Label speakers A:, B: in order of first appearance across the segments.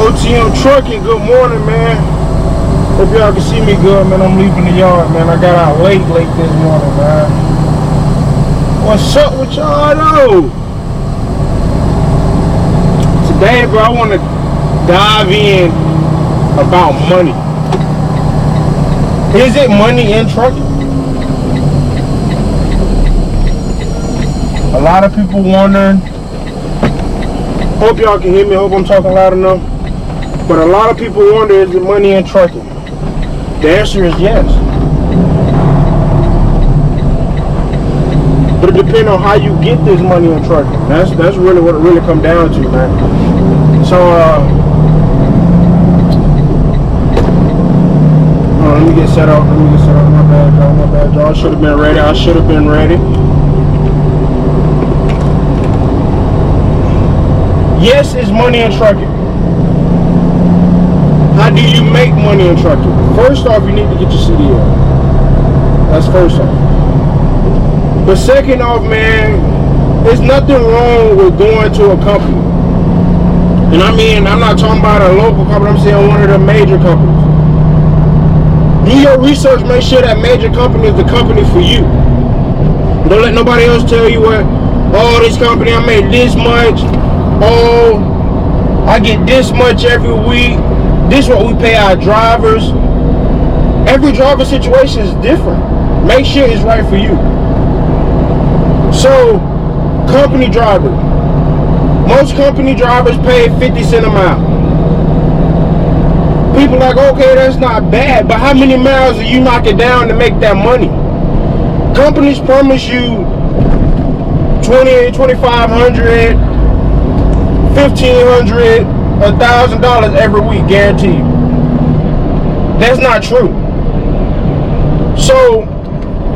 A: O.T.M trucking, good morning, man. Hope y'all can see me good, man. I'm leaving the yard, man. I got out late this morning, man. What's up with y'all, though? Today, bro, I want to dive in about money. Is it money in trucking? A lot of people wondering. Hope y'all can hear me. Hope I'm talking loud enough. But a lot of people wonder, is it money in trucking? The answer is yes. But it depends on how you get this money in trucking. That's really what it really comes down to, man. So let me get set up. My bad, y'all. I should have been ready. Yes, it's money in trucking. How do you make money in trucking? First off, you need to get your CDL. That's first off. But second off, man, there's nothing wrong with going to a company. And I mean, I'm not talking about a local company, I'm saying one of the major companies. Do your research, make sure that major company is the company for you. Don't let nobody else tell you what, oh, this company, I made this much. Oh, I get this much every week. This is what we pay our drivers. Every driver situation is different. Make sure it's right for you. So, company driver. Most company drivers pay 50 cents a mile. People like, okay, that's not bad, but how many miles are you knocking down to make that money? Companies promise you $2,000, $2,500, $1,500, $1,000 every week, guaranteed. That's not true. So,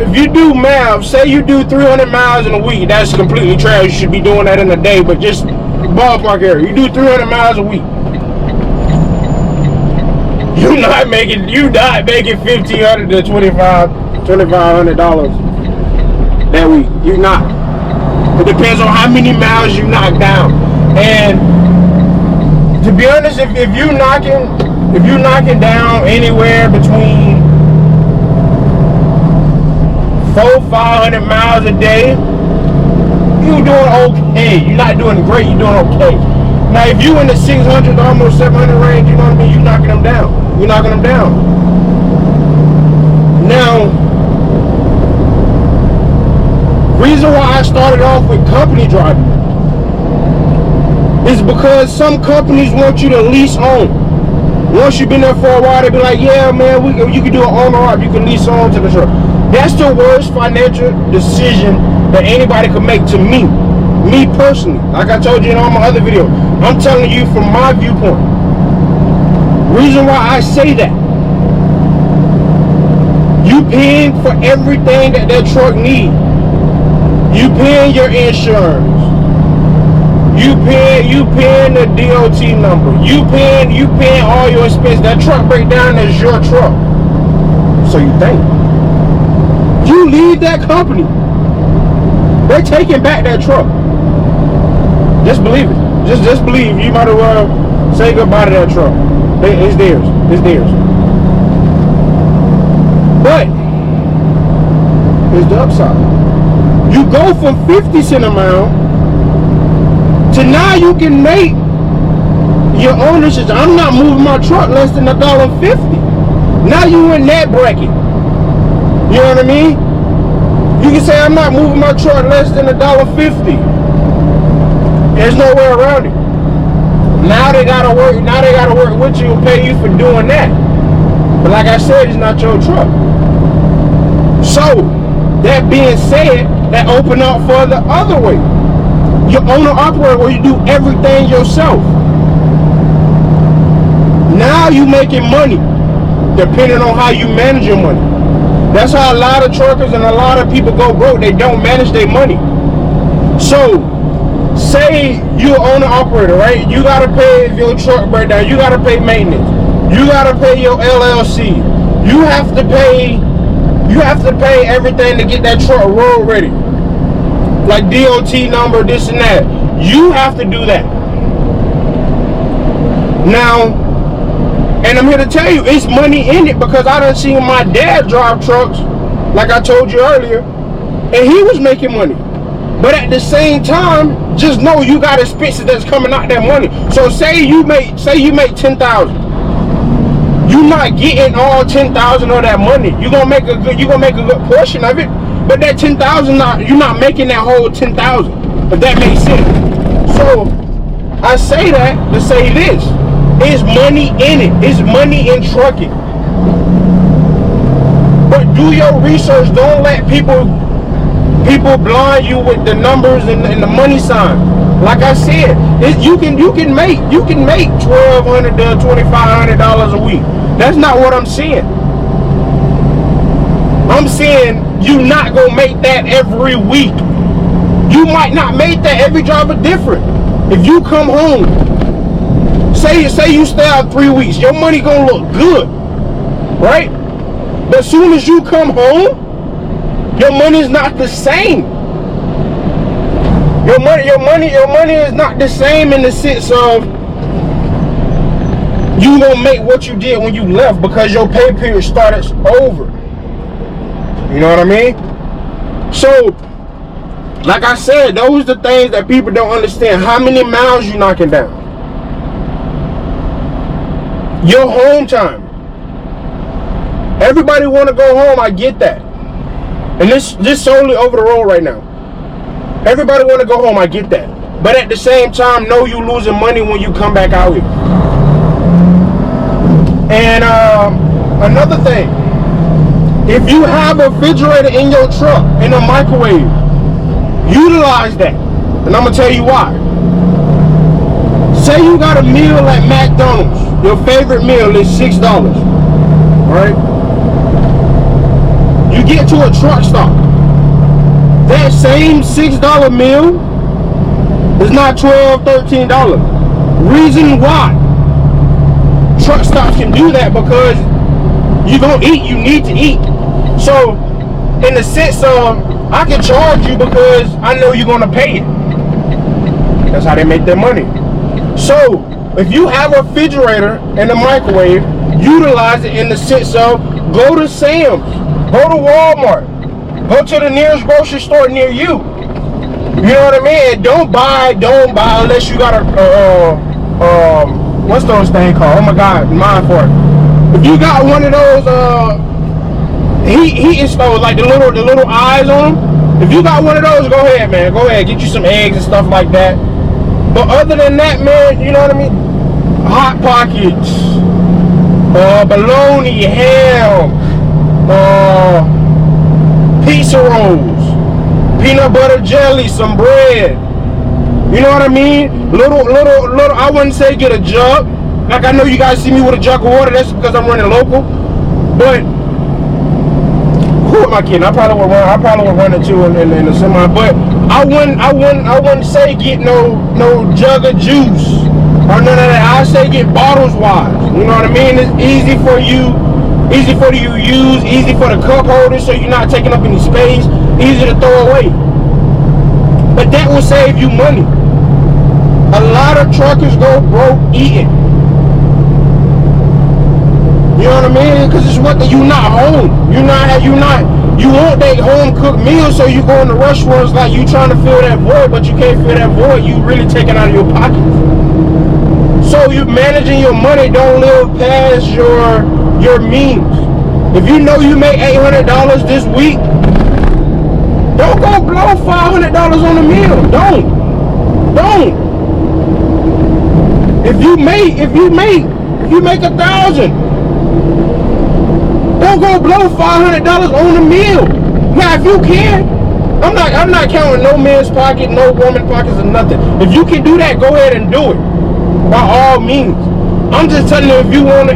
A: if you do math, say you do 300 miles in a week, that's completely trash. You should be doing that in a day, but just ballpark area. You do 300 miles a week. You're not making $1,500 to $2,500 that week. You're not. It depends on how many miles you knock down. And to be honest, if you're knocking down anywhere between 400-500 miles a day, you're doing okay. You're not doing great, you're doing okay. Now if you in the 600 to almost 700 range, you know what I mean, you're knocking them down. Now, reason why I started off with company driving is because some companies want you to lease on. Once you've been there for a while, they be like, yeah, man, you can do an owner op, you can lease on to the truck. That's the worst financial decision that anybody could make to me. Me personally. Like I told you in all my other videos. I'm telling you from my viewpoint. Reason why I say that. You paying for everything that truck needs. You paying your insurance. You paying the DOT number. You paying all your expenses. That truck breakdown is your truck. So you think. You leave that company, they're taking back that truck. Just believe it. Just believe. You might as well say goodbye to that truck. It's theirs. But here's the upside. You go from 50 cents a mile to now you can make your ownership. I'm not moving my truck less than $1.50. Now you in that bracket. You know what I mean? You can say I'm not moving my truck less than $1.50. There's no way around it. Now they gotta work with you and pay you for doing that. But like I said, it's not your truck. So, that being said, that open up for the other way. Your owner operator where you do everything yourself. Now you making money, depending on how you manage your money. That's how a lot of truckers and a lot of people go broke. They don't manage their money. So, say you're an owner operator, right? You gotta pay if your truck breakdown. You gotta pay maintenance. You gotta pay your LLC. You have to pay everything to get that truck road ready. Like DOT number, this and that. You have to do that. Now, and I'm here to tell you, it's money in it, because I done seen my dad drive trucks, like I told you earlier, and he was making money. But at the same time, just know you got expenses that's coming out that money. So say you make 10,000. You're not getting all 10,000 of that money. You're gonna make a good portion of it. But that 10,000, you're not making that whole 10,000. If that makes sense. So I say that to say this: it's money in it. It's money in trucking. But do your research. Don't let people blind you with the numbers and the money sign. Like I said, you can make $1,200 to $2,500 a week. That's not what I'm saying. I'm saying you not gonna make that every week. You might not make that. Every driver different. If you come home, say you stay out 3 weeks, your money gonna look good, right? But as soon as you come home, your money is not the same. Your money is not the same in the sense of you gonna make what you did when you left, because your pay period started over. You know what I mean? So, like I said, those are the things that people don't understand. How many miles you knocking down? Your home time. Everybody want to go home. I get that. And this solely over the road right now. Everybody want to go home. I get that. But at the same time, know you losing money when you come back out here. And another thing, if you have a refrigerator in your truck and a microwave, utilize that. And I'm gonna tell you why. Say you got a meal at McDonald's. Your favorite meal is $6. Right? You get to a truck stop. That same $6 meal is not $12, $13. Reason why truck stops can do that, because you gonna eat, you need to eat. So in the sense of, I can charge you because I know you're gonna pay it. That's how they make their money. So if you have a refrigerator and a microwave, utilize it in the sense of, go to Sam's, go to Walmart, go to the nearest grocery store near you. You know what I mean? And don't buy unless you got a what's those things called? Oh my God, mind for it. If you got one of those heating stoves, like the little eyes on them, if you got one of those, go ahead, man. Go ahead, get you some eggs and stuff like that. But other than that, man, you know what I mean? Hot Pockets, bologna, ham, pizza rolls, peanut butter jelly, some bread. You know what I mean? Little, I wouldn't say get a jug. Like, I know you guys see me with a jug of water. That's because I'm running local. But who am I kidding? I probably would run it too in the semi. But I wouldn't say get no jug of juice or none of that. I say get bottles wise. You know what I mean? It's easy for you to use, easy for the cup holder, so you're not taking up any space, easy to throw away. But that will save you money. A lot of truckers go broke eating. You know what I mean? Because it's what you not home. You want that home cooked meal, so you go in the restaurants like you trying to fill that void, but you can't fill that void. You really taking out of your pocket. So you managing your money. Don't live past your means. If you know you make $800 this week, don't go blow $500 on a meal. Don't. If you make $1,000, don't go blow $500 on a meal. Now, if you can, I'm not counting no man's pocket, no woman's pockets, or nothing. If you can do that, go ahead and do it. By all means. I'm just telling you, if you want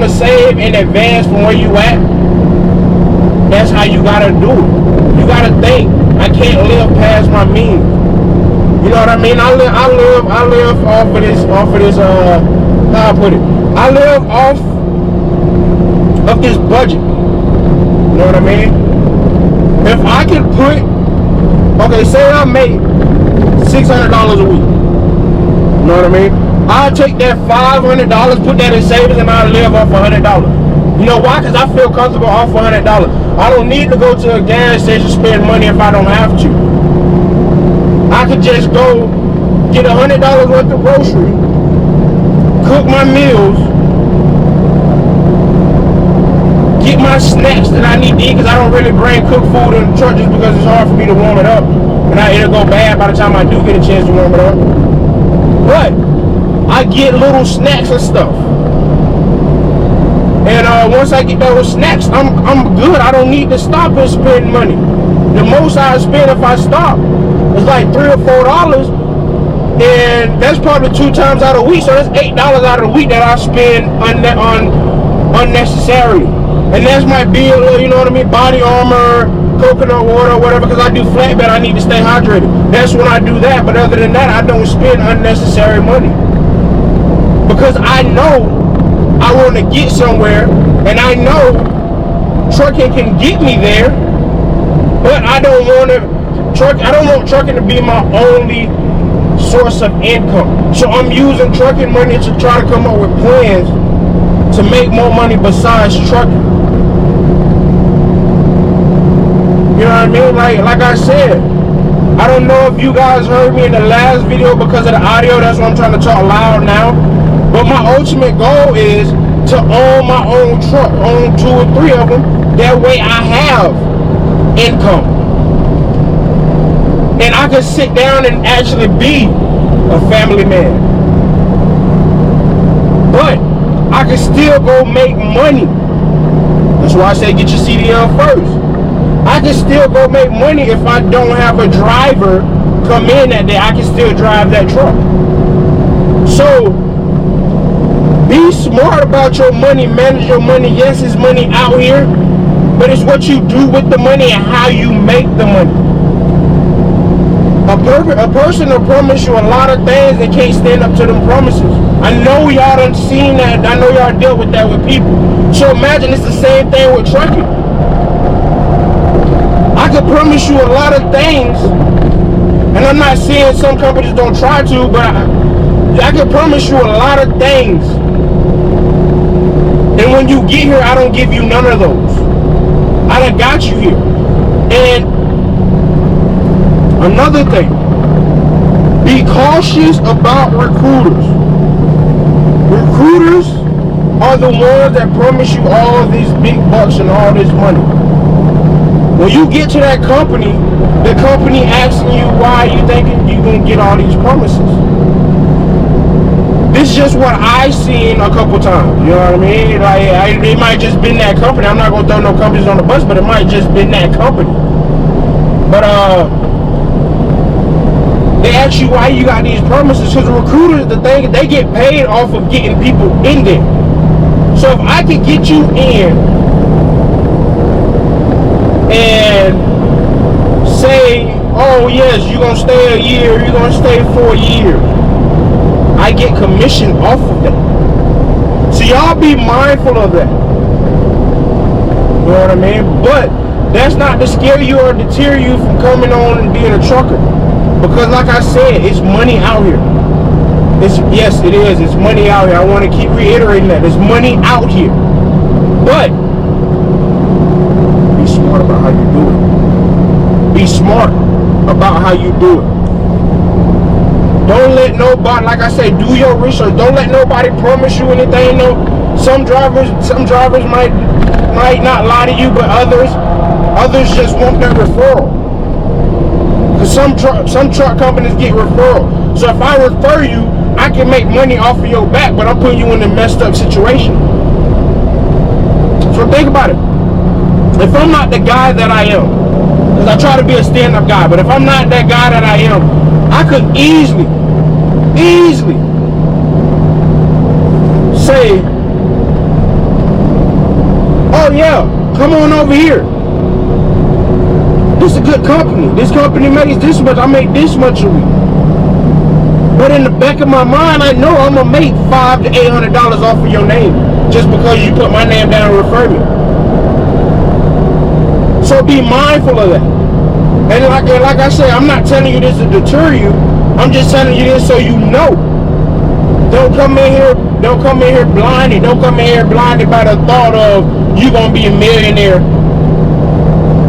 A: to save in advance from where you at, that's how you gotta do it. You gotta think, I can't live past my means. You know what I mean? I live off of this, how I put it. I live off of this budget. You know what I mean? If I can put, okay, say I make $600 a week. You know what I mean? I'll take that $500, put that in savings, and I'll live off $100. You know why? Because I feel comfortable off $100. I don't need to go to a gas station to spend money if I don't have to. I could just go get $100 worth of groceries, cook my meals, get my snacks that I need to eat, because I don't really bring cooked food in the truck just because it's hard for me to warm it up, and it'll go bad by the time I do get a chance to warm it up. But I get little snacks and stuff, and once I get those snacks, I'm good. I don't need to stop and spend money. The most I spend if I stop is like $3 or $4, and that's probably 2 times out of the week. So that's $8 out of the week that I spend on unnecessarily. And that's my bill, you know what I mean? Body armor, coconut water, whatever, because I do flatbed, I need to stay hydrated. That's when I do that. But other than that, I don't spend unnecessary money, because I know I want to get somewhere, and I know trucking can get me there, but I don't want trucking to be my only source of income. So I'm using trucking money to try to come up with plans to make more money besides trucking. You know what I mean? Like I said, I don't know if you guys heard me in the last video because of the audio. That's why I'm trying to talk loud now. But my ultimate goal is to own my own truck, own 2 or 3 of them. That way I have income, and I can sit down and actually be a family man. But I can still go make money. That's why I say get your CDL first. I can still go make money if I don't have a driver come in that day. I can still drive that truck. So be smart about your money, manage your money. Yes, it's money out here, but it's what you do with the money and how you make the money. A person will promise you a lot of things and can't stand up to them promises. I know y'all done seen that. I know y'all dealt with that with people. So imagine it's the same thing with trucking. I could promise you a lot of things, and I'm not saying some companies don't try to, but I can promise you a lot of things, and when you get here, I don't give you none of those. I done got you here. And another thing, be cautious about recruiters. Recruiters are the ones that promise you all these big bucks and all this money. When you get to that company, the company asking you why you thinking you're going to get all these promises. This is just what I seen a couple times. You know what I mean? Like, it might just been that company. I'm not going to throw no companies on the bus, but it might just been that company. But they ask you why you got these promises, because the recruiters, the thing, they get paid off of getting people in there. So if I could get you in and say, oh yes, you're going to stay a year, you're going to stay 4 years, I get commission off of that. So y'all be mindful of that. You know what I mean? But that's not to scare you or deter you from coming on and being a trucker. Because like I said, it's money out here. Yes, it is. It's money out here. I want to keep reiterating that. There's money out here. But be smart about how you do it. Be smart about how you do it. Don't let nobody, like I say, do your research. Don't let nobody promise you anything. No, some drivers might not lie to you, but others just want their referral. Because some truck companies get referral. So if I refer you, I can make money off of your back, but I'm putting you in a messed up situation. So think about it. If I'm not the guy that I am, because I try to be a stand-up guy, but if I'm not that guy that I am, I could easily say, oh yeah, come on over here. This is a good company. This company makes this much. I make this much a week. But in the back of my mind, I know I'm gonna make $500 to $800 off of your name just because you put my name down and refer me. So be mindful of that. And like I say, I'm not telling you this to deter you. I'm just telling you this so you know. Don't come in here blinded. Don't come in here blinded by the thought of you gonna be a millionaire.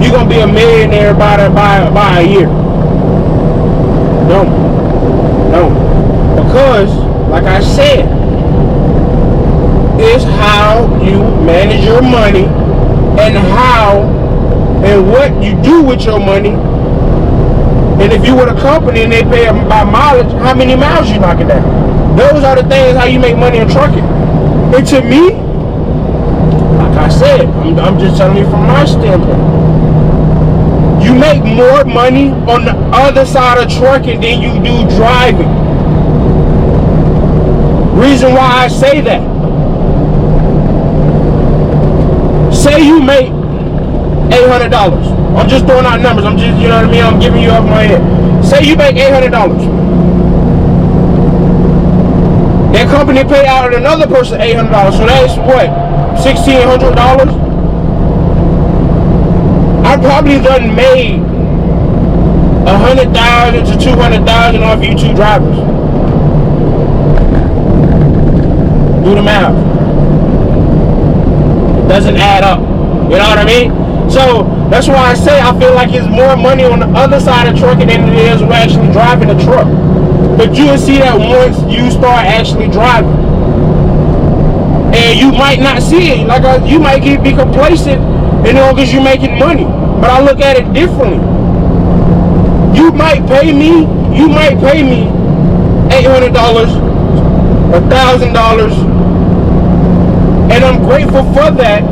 A: You gonna be a millionaire by a year. No. Because, like I said, it's how you manage your money and what you do with your money. And if you with a company and they pay by mileage, how many miles you knocking down? Those are the things how you make money in trucking. And to me, like I said, I'm just telling you from my standpoint. You make more money on the other side of trucking than you do driving. Reason why I say that. Say you make $800. I'm just throwing out numbers. I'm just, you know what I mean? I'm giving you off my head. Say you make $800. That company pay out another person $800. So that's what? $1,600? I probably done made $100,000 to $200,000 off you two drivers. Do the math. It doesn't add up. You know what I mean? So that's why I say I feel like it's more money on the other side of trucking than it is when actually driving a truck. But you will see that once you start actually driving. And you might not see it. Like you might be complacent, you know, because you're making money. But I look at it differently. You might pay me $800, $1,000, and I'm grateful for that.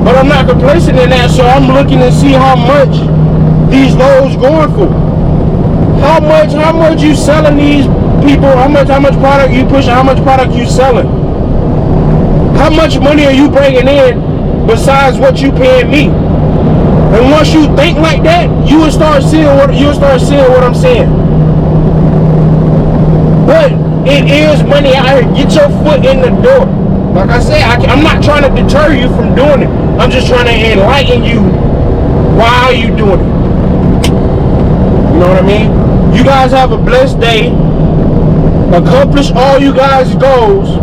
A: But I'm not complacent in that, so I'm looking to see how much these loads going for. How much you selling these people? How much product you pushing? How much product you selling? How much money are you bringing in besides what you paying me? And once you think like that, you will start seeing what I'm saying. But it is money out here. Get your foot in the door. Like I said, I'm not trying to deter you from doing it. I'm just trying to enlighten you. Why are you doing it? You know what I mean? You guys have a blessed day. Accomplish all you guys' goals.